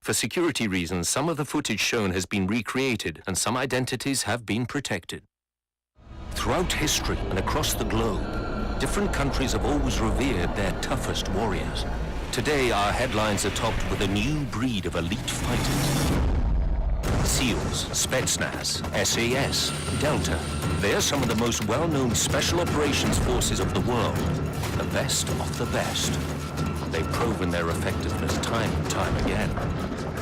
For security reasons, some of the footage shown has been recreated and some identities have been protected. Throughout history and across the globe, different countries have always revered their toughest warriors. Today, our headlines are topped with a new breed of elite fighters. SEALs, Spetsnaz, SAS, Delta. They are some of the most well-known special operations forces of the world. The best of the best. They've proven their effectiveness time and time again.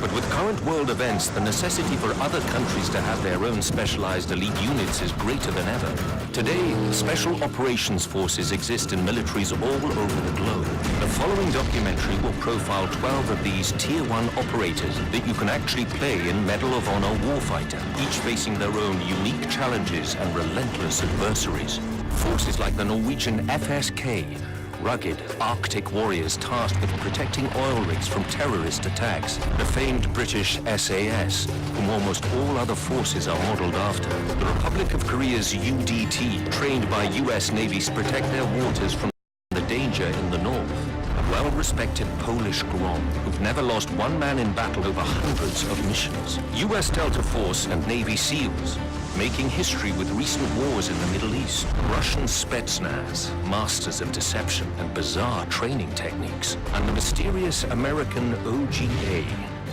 But with current world events, the necessity for other countries to have their own specialized elite units is greater than ever. Today, special operations forces exist in militaries all over the globe. The following documentary will profile 12 of these Tier 1 operators that you can actually play in Medal of Honor Warfighter, each facing their own unique challenges and relentless adversaries. Forces like the Norwegian FSK, rugged Arctic warriors tasked with protecting oil rigs from terrorist attacks. The famed British SAS, whom almost all other forces are modeled after. The Republic of Korea's UDT, trained by US navies to protect their waters from the danger in the north. A well-respected Polish GROM, who've never lost one man in battle over hundreds of missions. US Delta Force and Navy SEALs, making history with recent wars in the Middle East. Russian Spetsnaz, masters of deception and bizarre training techniques. And the mysterious American OGA,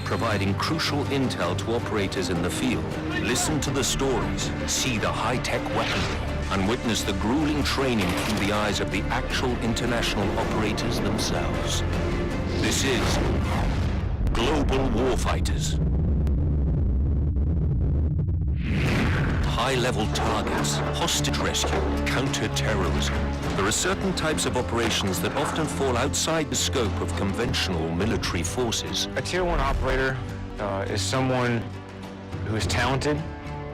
providing crucial intel to operators in the field. Listen to the stories, see the high-tech weaponry, and witness the grueling training through the eyes of the actual international operators themselves. This is Global Warfighters. High-level targets, hostage rescue, counter-terrorism. There are certain types of operations that often fall outside the scope of conventional military forces. A Tier 1 operator is someone who is talented,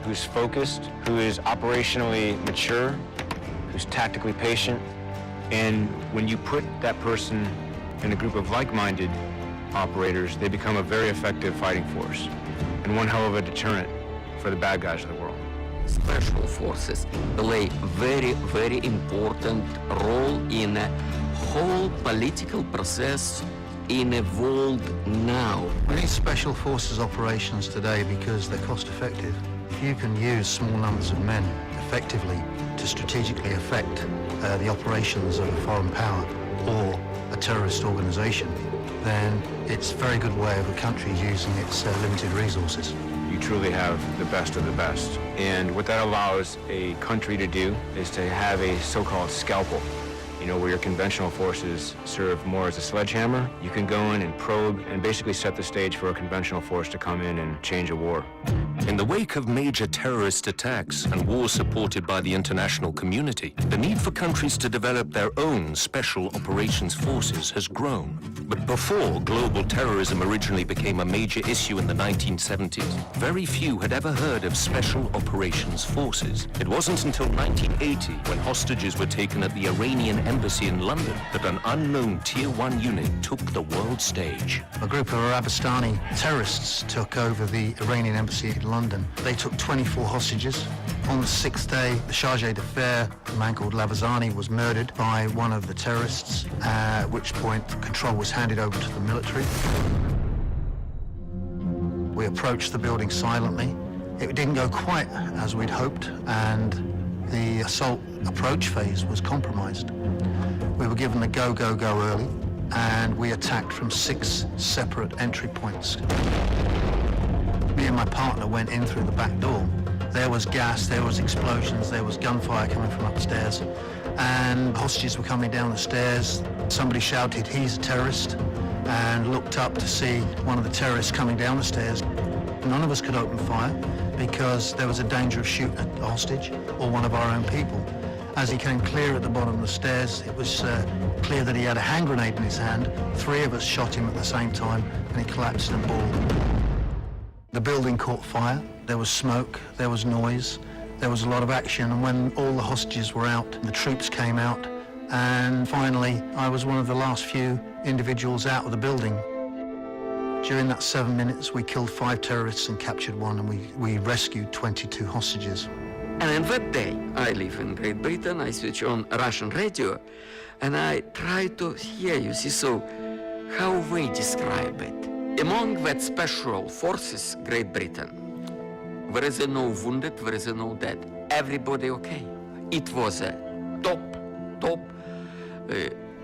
who's focused, who is operationally mature, who's tactically patient. And when you put that person in a group of like-minded operators, they become a very effective fighting force and one hell of a deterrent for the bad guys of the world. Special forces play very important role in a whole political process in the world now. We need special forces operations today because they're cost effective. If you can use small numbers of men effectively to strategically affect the operations of a foreign power or a terrorist organization, then it's a very good way of a country using its limited resources. You truly have the best of the best. And what that allows a country to do is to have a so-called scalpel. You know, where your conventional forces serve more as a sledgehammer, you can go in and probe and basically set the stage for a conventional force to come in and change a war. In the wake of major terrorist attacks and wars supported by the international community, the need for countries to develop their own special operations forces has grown. But before global terrorism originally became a major issue in the 1970s, very few had ever heard of special operations forces. It wasn't until 1980, when hostages were taken at the Iranian embassy in London, that an unknown Tier 1 unit took the world stage. A group of Arabistani terrorists took over the Iranian embassy in London. They took 24 hostages. On the 6th day, the chargé d'affaires, a man called Lavazani, was murdered by one of the terrorists, at which point control was handed over to the military. We approached the building silently. It didn't go quite as we'd hoped, and the assault approach phase was compromised. We were given the go early, and we attacked from 6 separate entry points. Me and my partner went in through the back door. There was gas, there was explosions, there was gunfire coming from upstairs, and hostages were coming down the stairs. Somebody shouted, "He's a terrorist," and looked up to see one of the terrorists coming down the stairs. None of us could open fire because there was a danger of shooting a hostage or one of our own people. As he came clear at the bottom of the stairs, it was clear that he had a hand grenade in his hand. 3 of us shot him at the same time, and he collapsed in a ball. The building caught fire. There was smoke, there was noise, there was a lot of action, and when all the hostages were out, the troops came out, and finally, I was one of the last few individuals out of the building. During that 7 minutes, we killed 5 terrorists and captured 1, and we rescued 22 hostages. And in that day, I live in Great Britain, I switch on Russian radio, and I try to hear, you see, so how they describe it. Among that special forces, Great Britain, there is no wounded, there is no dead. Everybody okay. It was a top,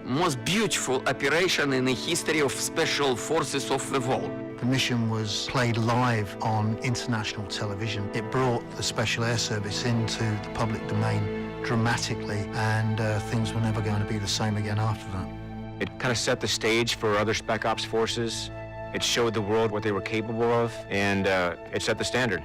most beautiful operation in the history of special forces of the world. The mission was played live on international television. It brought the Special Air Service into the public domain dramatically, and things were never going to be the same again after that. It kind of set the stage for other Spec Ops forces. It showed the world what they were capable of, and it set the standard.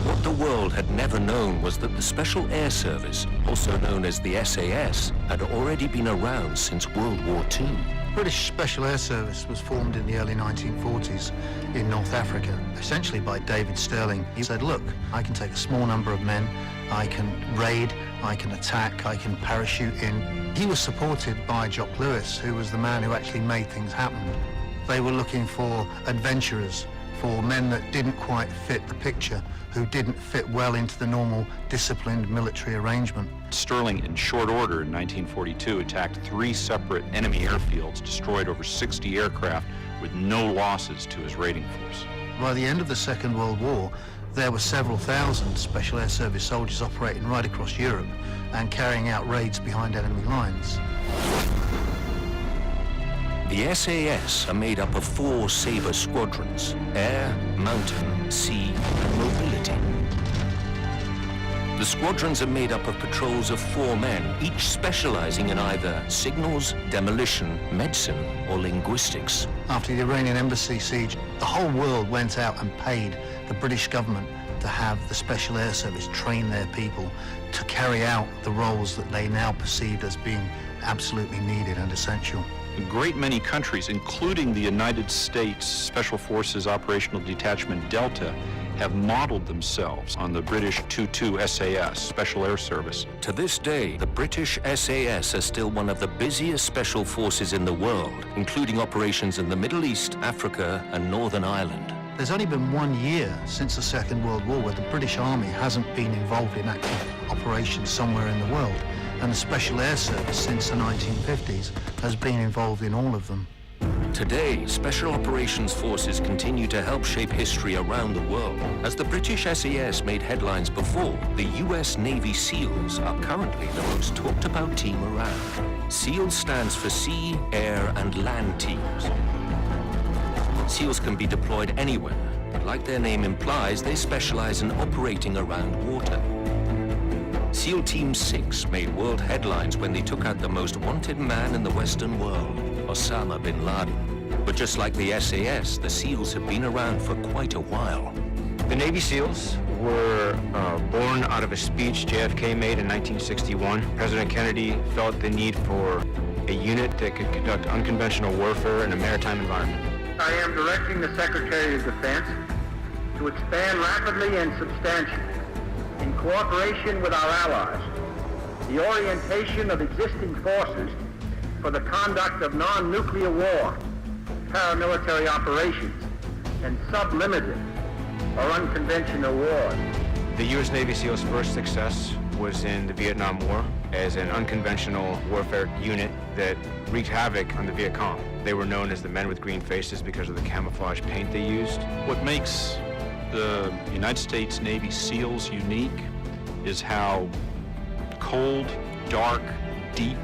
What the world had never known was that the Special Air Service, also known as the SAS, had already been around since World War II. British Special Air Service was formed in the early 1940s in North Africa, essentially by David Stirling. He said, look, I can take a small number of men, I can raid, I can attack, I can parachute in. He was supported by Jock Lewis, who was the man who actually made things happen. They were looking for adventurers, for men that didn't quite fit the picture, who didn't fit well into the normal disciplined military arrangement. Stirling, in short order in 1942, attacked 3 separate enemy airfields, destroyed over 60 aircraft with no losses to his raiding force. By the end of the Second World War, there were several thousand Special Air Service soldiers operating right across Europe and carrying out raids behind enemy lines. The SAS are made up of 4 Sabre squadrons: air, mountain, sea, and mobility. The squadrons are made up of patrols of 4 men, each specializing in either signals, demolition, medicine, or linguistics. After the Iranian embassy siege, the whole world went out and paid the British government to have the Special Air Service train their people to carry out the roles that they now perceived as being absolutely needed and essential. A great many countries, including the United States Special Forces Operational Detachment Delta, have modeled themselves on the British 2-2 SAS, Special Air Service. To this day, the British SAS are still one of the busiest special forces in the world, including operations in the Middle East, Africa, and Northern Ireland. There's only been 1 year since the Second World War where the British Army hasn't been involved in active operations somewhere in the world. And the Special Air Service since the 1950s has been involved in all of them. Today, Special Operations Forces continue to help shape history around the world. As the British SAS made headlines before, the US Navy SEALs are currently the most talked about team around. SEALs stands for Sea, Air, and Land Teams. SEALs can be deployed anywhere, but like their name implies, they specialize in operating around water. SEAL Team 6 made world headlines when they took out the most wanted man in the Western world, Osama bin Laden. But just like the SAS, the SEALs have been around for quite a while. The Navy SEALs were born out of a speech JFK made in 1961. President Kennedy felt the need for a unit that could conduct unconventional warfare in a maritime environment. I am directing the Secretary of Defense to expand rapidly and substantially, in cooperation with our allies, the orientation of existing forces for the conduct of non-nuclear war, paramilitary operations, and sublimited or unconventional wars. The U.S. Navy SEALs' first success was in the Vietnam War as an unconventional warfare unit that wreaked havoc on the Viet Cong. They were known as the men with green faces because of the camouflage paint they used. What makes the United States Navy SEALs unique is how cold, dark, deep,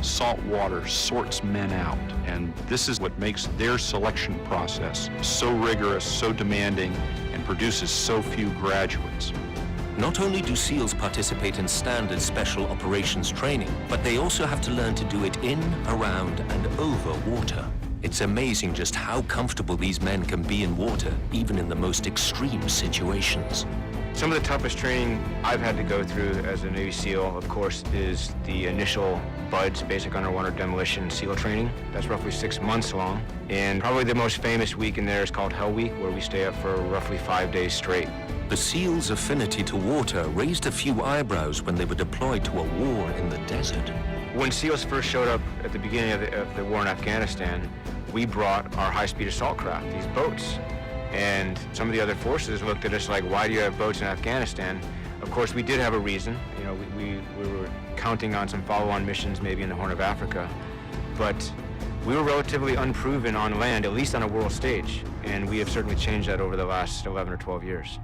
salt water sorts men out. And this is what makes their selection process so rigorous, so demanding, and produces so few graduates. Not only do SEALs participate in standard special operations training, but they also have to learn to do it in, around, and over water. It's amazing just how comfortable these men can be in water, even in the most extreme situations. Some of the toughest training I've had to go through as a Navy SEAL, of course, is the initial BUDS, Basic Underwater Demolition SEAL training. That's roughly 6 months long. And probably the most famous week in there is called Hell Week, where we stay up for roughly 5 days straight. The SEALs' affinity to water raised a few eyebrows when they were deployed to a war in the desert. When SEALs first showed up at the beginning of the war in Afghanistan, we brought our high-speed assault craft, these boats. And some of the other forces looked at us like, why do you have boats in Afghanistan? Of course, we did have a reason. You know, we were counting on some follow-on missions maybe in the Horn of Africa. But We were relatively unproven on land, at least on a world stage, and we have certainly changed that over the last 11 or 12 years.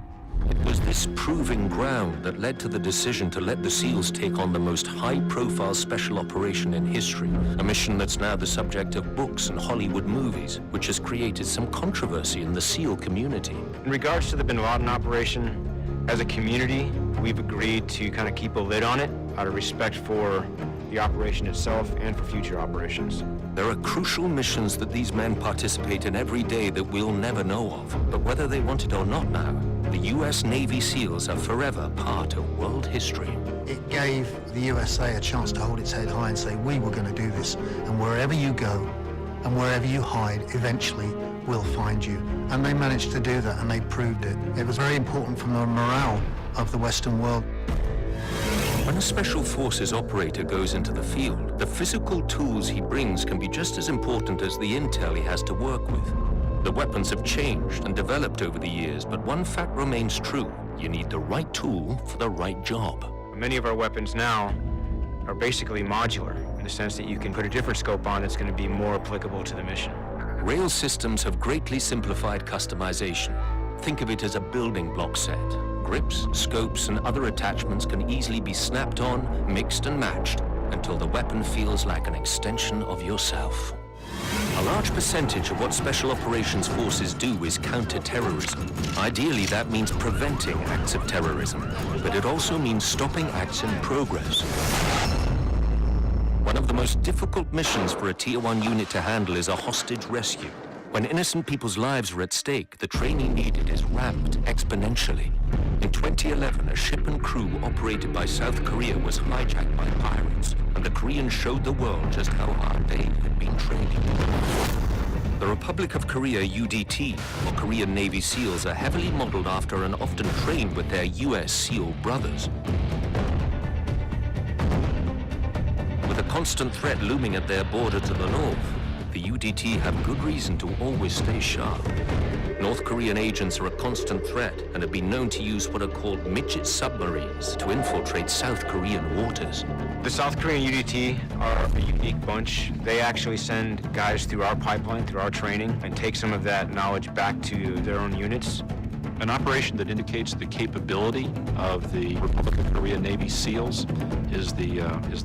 It was this proving ground that led to the decision to let the SEALs take on the most high-profile special operation in history, a mission that's now the subject of books and Hollywood movies, which has created some controversy in the SEAL community. In regards to the Bin Laden operation, as a community, we've agreed to kind of keep a lid on it out of respect for the operation itself and for future operations. There are crucial missions that these men participate in every day that we'll never know of. But whether they want it or not now, the U.S. Navy SEALs are forever part of world history. It gave the USA a chance to hold its head high and say, we were going to do this, and wherever you go and wherever you hide, eventually we'll find you. And they managed to do that, and they proved it. It was very important for the morale of the Western world. When a Special Forces operator goes into the field, the physical tools he brings can be just as important as the intel he has to work with. The weapons have changed and developed over the years, but one fact remains true. You need the right tool for the right job. Many of our weapons now are basically modular, in the sense that you can put a different scope on that's going to be more applicable to the mission. Rail systems have greatly simplified customization. Think of it as a building block set. Grips, scopes, and other attachments can easily be snapped on, mixed and matched until the weapon feels like an extension of yourself. A large percentage of what Special Operations Forces do is counter-terrorism. Ideally, that means preventing acts of terrorism, but it also means stopping acts in progress. One of the most difficult missions for a Tier 1 unit to handle is a hostage rescue. When innocent people's lives are at stake, the training needed is ramped exponentially. In 2011, a ship and crew operated by South Korea was hijacked by pirates, and the Koreans showed the world just how hard they had been training. The Republic of Korea UDT, or Korean Navy SEALs, are heavily modeled after and often trained with their US SEAL brothers. With a constant threat looming at their border to the north, the UDT have good reason to always stay sharp. North Korean agents are a constant threat and have been known to use what are called midget submarines to infiltrate South Korean waters. The South Korean UDT are a unique bunch. They actually send guys through our pipeline, through our training, and take some of that knowledge back to their own units. An operation that indicates the capability of the Republic of Korea Navy SEALs is the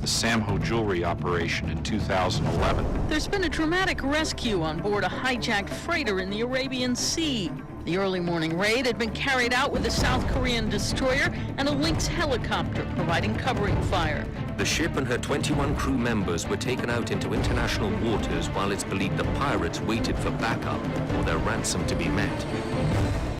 Samho Jewelry operation in 2011. There's been a dramatic rescue on board a hijacked freighter in the Arabian Sea. The early morning raid had been carried out with a South Korean destroyer and a Lynx helicopter providing covering fire. The ship and her 21 crew members were taken out into international waters while it's believed the pirates waited for backup or their ransom to be met.